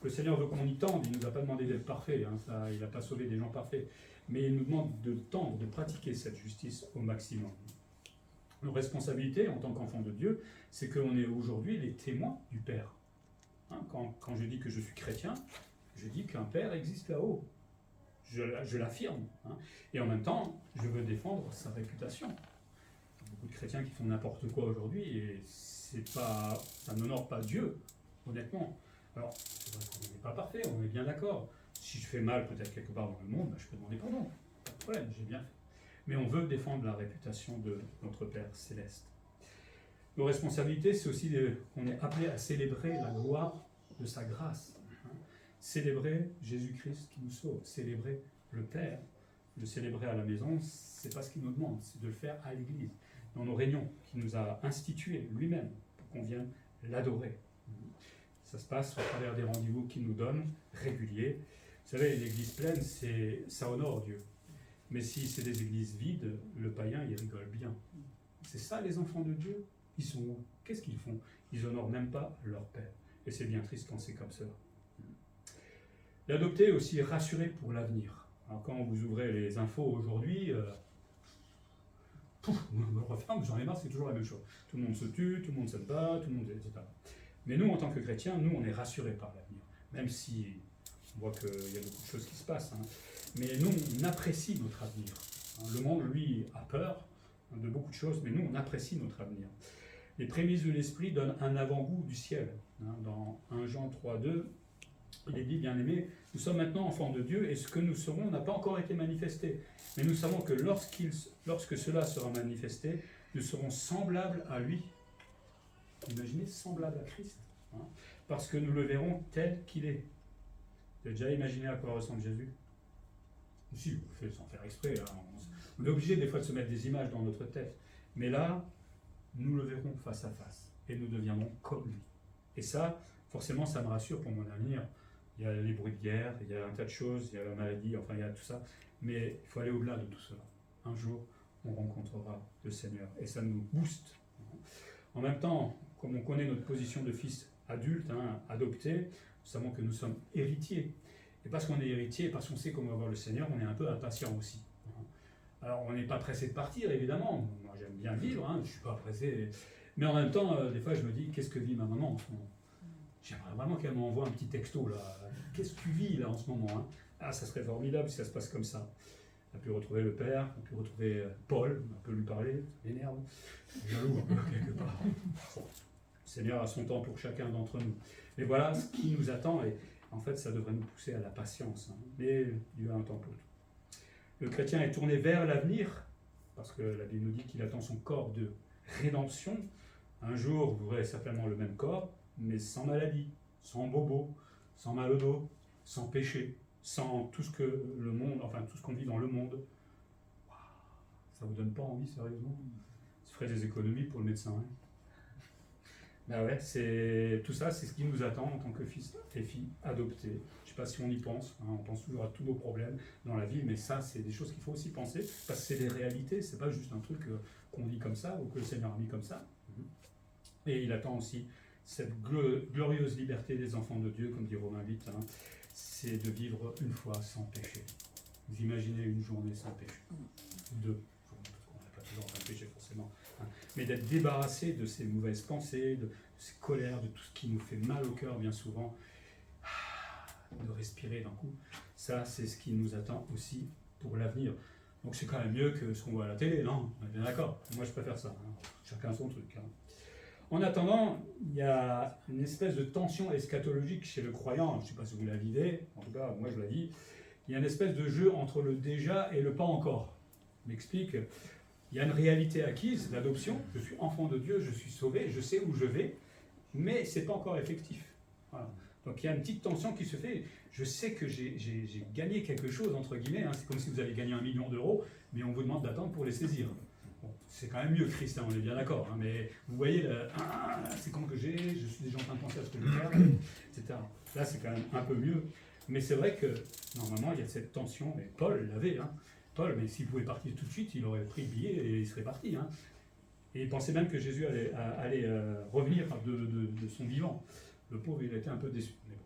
le Seigneur veut qu'on y tende, il ne nous a pas demandé d'être parfait, ça, il n'a pas sauvé des gens parfaits, mais il nous demande de tendre, de pratiquer cette justice au maximum. Nos responsabilités en tant qu'enfants de Dieu, c'est qu'on est aujourd'hui les témoins du Père. Quand je dis que je suis chrétien, je dis qu'un Père existe là-haut. Je l'affirme. Et en même temps, je veux défendre sa réputation. Il y a beaucoup de chrétiens qui font n'importe quoi aujourd'hui et ça n'honore pas Dieu, honnêtement. Alors, c'est vrai qu'on n'est pas parfait, on est bien d'accord. Si je fais mal peut-être quelque part dans le monde, je peux demander pardon. Pas de problème, j'ai bien fait. Mais on veut défendre la réputation de notre Père céleste. Nos responsabilités, c'est aussi qu'on est appelé à célébrer la gloire de sa grâce. Célébrer Jésus-Christ qui nous sauve, célébrer le Père. Le célébrer à la maison, c'est pas ce qu'il nous demande, c'est de le faire à l'église, dans nos réunions, qu'il nous a instituées lui-même, pour qu'on vienne l'adorer. Ça se passe au travers des rendez-vous qu'il nous donne, réguliers. Vous savez, l'église pleine, ça honore Dieu. Mais si c'est des églises vides, le païen, il rigole bien. C'est ça les enfants de Dieu? Ils sont où? Qu'est-ce qu'ils font? Ils honorent même pas leur Père. Et c'est bien triste quand c'est comme ça. L'adopté est aussi rassuré pour l'avenir. Alors quand vous ouvrez les infos aujourd'hui, j'en ai marre, c'est toujours la même chose. Tout le monde se tue, tout le monde s'aime pas, tout le monde, etc. Mais nous, en tant que chrétiens, nous, on est rassurés par l'avenir. Même si on voit qu'il y a beaucoup de choses qui se passent. Mais nous, on apprécie notre avenir. Le monde, lui, a peur de beaucoup de choses, mais nous, on apprécie notre avenir. Les prémices de l'esprit donnent un avant-goût du ciel. Dans 1 Jean 3,2, il est dit, bien-aimés, nous sommes maintenant enfants de Dieu et ce que nous serons n'a pas encore été manifesté. Mais nous savons que lorsque cela sera manifesté, nous serons semblables à lui. Imaginez, semblables à Christ. Parce que nous le verrons tel qu'il est. Vous avez déjà imaginé à quoi ressemble Jésus? Si, vous le faites sans faire exprès. On est obligé des fois de se mettre des images dans notre tête. Mais là, nous le verrons face à face. Et nous deviendrons comme lui. Et ça, forcément, ça me rassure pour mon avenir. Il y a les bruits de guerre, il y a un tas de choses, il y a la maladie, enfin il y a tout ça. Mais il faut aller au-delà de tout cela. Un jour, on rencontrera le Seigneur. Et ça nous booste. En même temps, comme on connaît notre position de fils adulte, adopté, nous savons que nous sommes héritiers. Et parce qu'on est héritier, parce qu'on sait comment avoir le Seigneur, on est un peu impatient aussi. Alors on n'est pas pressé de partir, évidemment. Moi j'aime bien vivre, je ne suis pas pressé. Mais en même temps, des fois je me dis, qu'est-ce que vit ma maman en ce moment? J'aimerais vraiment qu'elle m'envoie un petit texto là. Qu'est-ce que tu vis là en ce moment? Ah, ça serait formidable si ça se passe comme ça. On a pu retrouver le père, on a pu retrouver Paul, on peut lui parler, ça m'énerve. Jaloux un peu quelque part. Le Seigneur a son temps pour chacun d'entre nous. Mais voilà ce qui nous attend et en fait ça devrait nous pousser à la patience. Mais Dieu a un temps pour tout. Le chrétien est tourné vers l'avenir parce que la Bible nous dit qu'il attend son corps de rédemption. Un jour, vous aurez certainement le même corps, mais sans maladie, sans bobo, sans mal au dos, sans péché, sans tout ce que le monde, enfin tout ce qu'on vit dans le monde. Ça vous donne pas envie, sérieusement? Ça ferait des économies pour le médecin. Ben ouais, tout ça, c'est ce qui nous attend en tant que fils et filles adoptés. Je ne sais pas si on y pense, hein, on pense toujours à tous nos problèmes dans la vie, mais ça, c'est des choses qu'il faut aussi penser, parce que c'est des réalités, c'est pas juste un truc qu'on dit comme ça, ou que le Seigneur a mis comme ça. Et il attend aussi cette glorieuse liberté des enfants de Dieu, comme dit Romains 8, hein, c'est de vivre une fois sans péché. Vous imaginez une journée sans péché, deux, parce qu'on n'a pas toujours un péché forcément, hein, mais d'être débarrassé de ces mauvaises pensées, de ces colères, de tout ce qui nous fait mal au cœur bien souvent, de respirer d'un coup, ça c'est ce qui nous attend aussi pour l'avenir. Donc c'est quand même mieux que ce qu'on voit à la télé, non? On est bien d'accord. Moi je préfère ça, hein. Chacun son truc. Hein. En attendant, il y a une espèce de tension eschatologique chez le croyant, je ne sais pas si vous la vivez, en tout cas moi je la vis, il y a une espèce de jeu entre le déjà et le pas encore. Je m'explique, il y a une réalité acquise, l'adoption, je suis enfant de Dieu, je suis sauvé, je sais où je vais, mais ce n'est pas encore effectif. Voilà. Donc il y a une petite tension qui se fait, je sais que j'ai gagné quelque chose, entre guillemets, hein. C'est comme si vous avez gagné 1 million d'euros, mais on vous demande d'attendre pour les saisir. Bon, c'est quand même mieux que Christ, hein, on est bien d'accord, hein, mais vous voyez, c'est quand que j'ai, je suis déjà en train de penser à ce que je vais faire, etc. Là, c'est quand même un peu mieux. Mais c'est vrai que, normalement, il y a cette tension, et Paul l'avait, hein. Paul, mais s'il pouvait partir tout de suite, il aurait pris le billet et il serait parti. Hein. Et il pensait même que Jésus allait revenir de son vivant. Le pauvre, il a été un peu déçu. Mais, bon.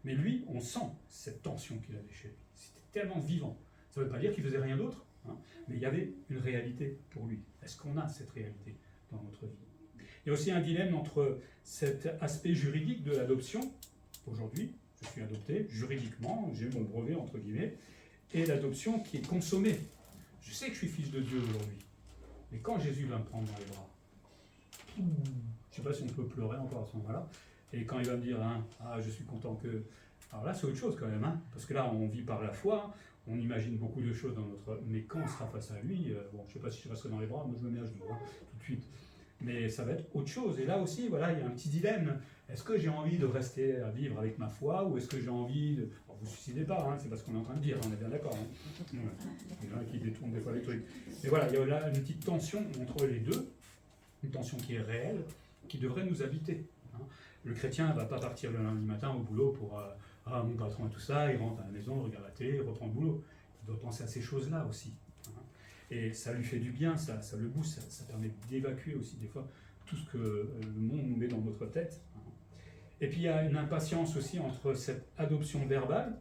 Mais lui, on sent cette tension qu'il avait chez lui. C'était tellement vivant. Ça ne veut pas dire qu'il faisait rien d'autre. Hein, mais il y avait une réalité pour lui. Est-ce qu'on a cette réalité dans notre vie? Il y a aussi un dilemme entre cet aspect juridique de l'adoption, aujourd'hui, je suis adopté, juridiquement, j'ai mon brevet, entre guillemets, et l'adoption qui est consommée. Je sais que je suis fils de Dieu aujourd'hui, mais quand Jésus va me prendre dans les bras, je ne sais pas si on peut pleurer encore à ce moment-là, et quand il va me dire, hein, je suis content que... Alors là, c'est autre chose quand même, hein, parce que là, on vit par la foi, on imagine beaucoup de choses dans notre... Mais quand on sera face à lui, bon, je ne sais pas si je passerai dans les bras, moi je me mets à genoux, hein, tout de suite. Mais ça va être autre chose. Et là aussi, voilà, il y a un petit dilemme. Est-ce que j'ai envie de rester à vivre avec ma foi, ou est-ce que j'ai envie de... Bon, vous ne suicidez pas, hein, c'est parce qu'on est en train de dire, on est bien d'accord. Hein. Ouais. Il y en a qui détournent des fois les trucs. Mais voilà, il y a là une petite tension entre les deux, une tension qui est réelle, qui devrait nous habiter. Hein. Le chrétien ne va pas partir le lundi matin au boulot pour mon patron et tout ça, il rentre à la maison, regarde la télé, reprend le boulot. Il doit penser à ces choses-là aussi. Hein. Et ça lui fait du bien, ça le booste, ça permet d'évacuer aussi des fois tout ce que le monde nous met dans notre tête. Hein. Et puis il y a une impatience aussi entre cette adoption verbale,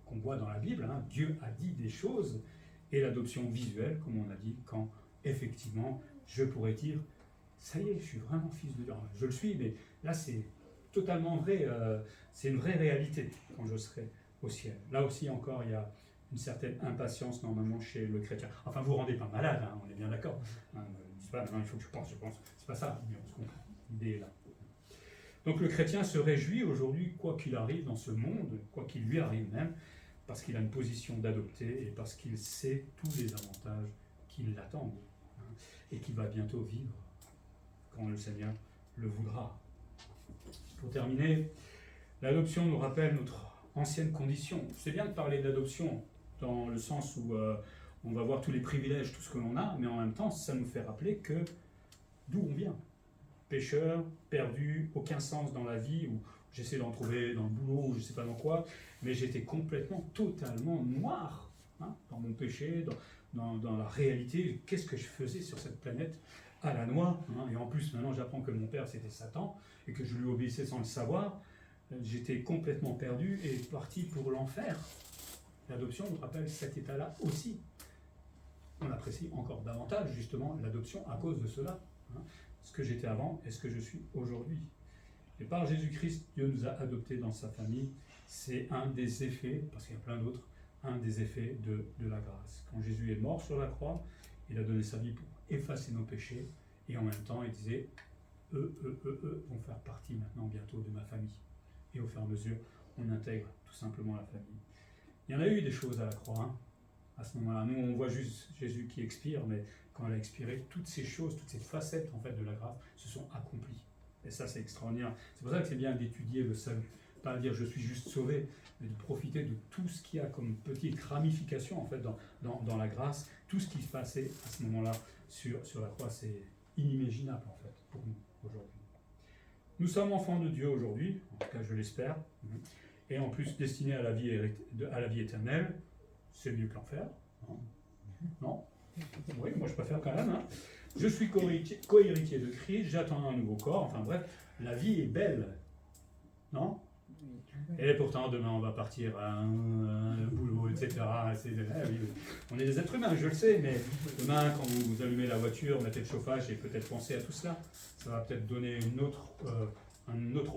qu'on voit dans la Bible, hein, Dieu a dit des choses, et l'adoption visuelle, comme on a dit, quand effectivement je pourrais dire, ça y est, je suis vraiment fils de Dieu. Je le suis, mais là c'est totalement vrai, c'est une vraie réalité quand je serai au ciel. Là aussi encore, il y a une certaine impatience normalement chez le chrétien. Enfin, vous ne rendez pas malade, hein, on est bien d'accord. Hein, c'est pas, non, il faut que je pense. C'est pas ça, mais on se comprend. L'idée est là. Donc le chrétien se réjouit aujourd'hui, quoi qu'il arrive dans ce monde, quoi qu'il lui arrive même, parce qu'il a une position d'adopté et parce qu'il sait tous les avantages qui l'attendent, hein, et qu'il va bientôt vivre quand le Seigneur le voudra. Pour terminer, l'adoption nous rappelle notre ancienne condition. C'est bien de parler d'adoption dans le sens où on va voir tous les privilèges, tout ce que l'on a, mais en même temps, ça nous fait rappeler que d'où on vient. Pécheur, perdu, aucun sens dans la vie, où j'essaie d'en trouver dans le boulot, ou je ne sais pas dans quoi, mais j'étais complètement, totalement noir, hein, dans mon péché, dans la réalité. Qu'est-ce que je faisais sur cette planète à la noix, hein, et en plus, maintenant, j'apprends que mon père, c'était Satan, et que je lui obéissais sans le savoir. J'étais complètement perdu et parti pour l'enfer. L'adoption nous rappelle cet état-là aussi. On apprécie encore davantage, justement, l'adoption à cause de cela. Hein. Ce que j'étais avant et ce que je suis aujourd'hui. Et par Jésus-Christ, Dieu nous a adoptés dans sa famille. C'est un des effets, parce qu'il y a plein d'autres, un des effets de la grâce. Quand Jésus est mort sur la croix, il a donné sa vie pour effacer nos péchés, et en même temps, il disait, eux vont faire partie maintenant bientôt de ma famille. Et au fur et à mesure, on intègre tout simplement la famille. Il y en a eu des choses à la croix, hein, à ce moment-là. Nous, on voit juste Jésus qui expire, mais quand elle a expiré, toutes ces choses, toutes ces facettes en fait, de la grâce se sont accomplies. Et ça, c'est extraordinaire. C'est pour ça que c'est bien d'étudier le salut. Pas dire je suis juste sauvé, mais de profiter de tout ce qu'il y a comme petite ramification en fait, dans la grâce. Tout ce qui se passait à ce moment-là sur la croix, c'est inimaginable en fait pour nous aujourd'hui. Nous sommes enfants de Dieu aujourd'hui, en tout cas je l'espère, et en plus destinés à la vie éternelle. C'est mieux que l'enfer. Non? Oui, moi je préfère quand même. Hein. Je suis co-héritier de Christ, j'attends un nouveau corps, enfin bref, la vie est belle. Non? Et pourtant, demain, on va partir à un boulot, etc. On est des êtres humains, je le sais, mais demain, quand vous allumez la voiture, mettez le chauffage et peut-être pensez à tout cela. Ça va peut-être donner une autre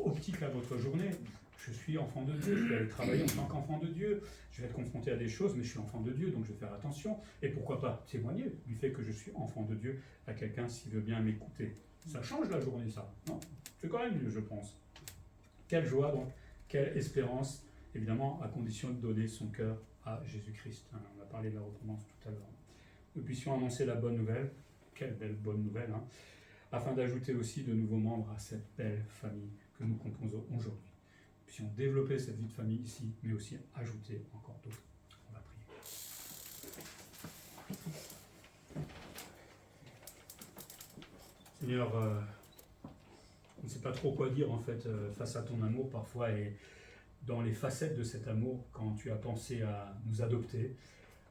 optique à votre journée. Je suis enfant de Dieu, je vais aller travailler en tant qu'enfant de Dieu. Je vais être confronté à des choses, mais je suis enfant de Dieu, donc je vais faire attention. Et pourquoi pas témoigner du fait que je suis enfant de Dieu à quelqu'un s'il veut bien m'écouter. Ça change la journée, ça. Non? C'est quand même mieux, je pense. Quelle joie, donc. Quelle espérance, évidemment, à condition de donner son cœur à Jésus-Christ. On a parlé de la repentance tout à l'heure. Nous puissions annoncer la bonne nouvelle, quelle belle bonne nouvelle, hein, afin d'ajouter aussi de nouveaux membres à cette belle famille que nous composons aujourd'hui. Nous puissions développer cette vie de famille ici, mais aussi ajouter encore d'autres. On va prier. Seigneur, on ne sait pas trop quoi dire en fait face à ton amour parfois et dans les facettes de cet amour quand tu as pensé à nous adopter,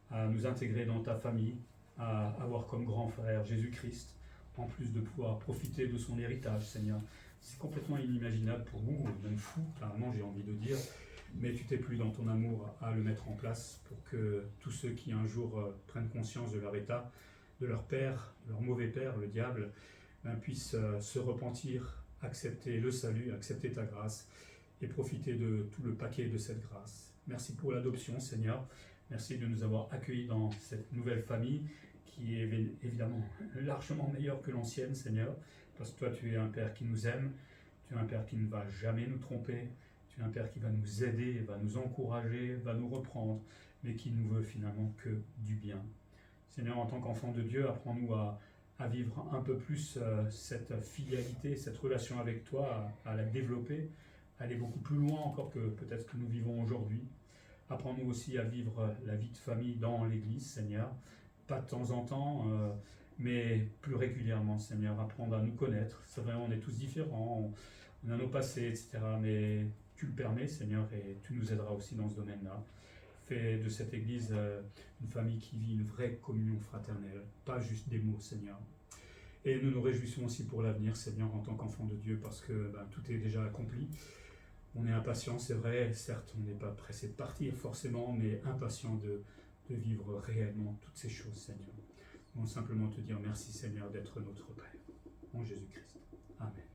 à nous intégrer dans ta famille, à avoir comme grand frère Jésus-Christ, en plus de pouvoir profiter de son héritage, Seigneur. C'est complètement inimaginable pour nous, même fou, carrément j'ai envie de dire, mais tu t'es plu dans ton amour à le mettre en place pour que tous ceux qui un jour prennent conscience de leur état, de leur père, leur mauvais père, le diable, puissent se repentir, accepter le salut, accepter ta grâce et profiter de tout le paquet de cette grâce. Merci pour l'adoption, Seigneur. Merci de nous avoir accueillis dans cette nouvelle famille qui est évidemment largement meilleure que l'ancienne, Seigneur, parce que toi, tu es un Père qui nous aime, tu es un Père qui ne va jamais nous tromper, tu es un Père qui va nous aider, va nous encourager, va nous reprendre, mais qui nous veut finalement que du bien. Seigneur, en tant qu'enfant de Dieu, apprends-nous à vivre un peu plus cette filialité, cette relation avec toi, à la développer, aller beaucoup plus loin encore que peut-être que nous vivons aujourd'hui. Apprends-nous aussi à vivre la vie de famille dans l'Église, Seigneur, pas de temps en temps, mais plus régulièrement, Seigneur. Apprendre à nous connaître. C'est vrai, on est tous différents, on a nos passés, etc. Mais tu le permets, Seigneur, et tu nous aideras aussi dans ce domaine-là. Fais de cette Église une famille qui vit une vraie communion fraternelle, pas juste des mots, Seigneur. Et nous nous réjouissons aussi pour l'avenir, Seigneur, en tant qu'enfant de Dieu, parce que tout est déjà accompli. On est impatient, c'est vrai, certes, on n'est pas pressé de partir forcément, mais impatient de vivre réellement toutes ces choses, Seigneur. On va simplement te dire merci, Seigneur, d'être notre Père. En Jésus-Christ. Amen.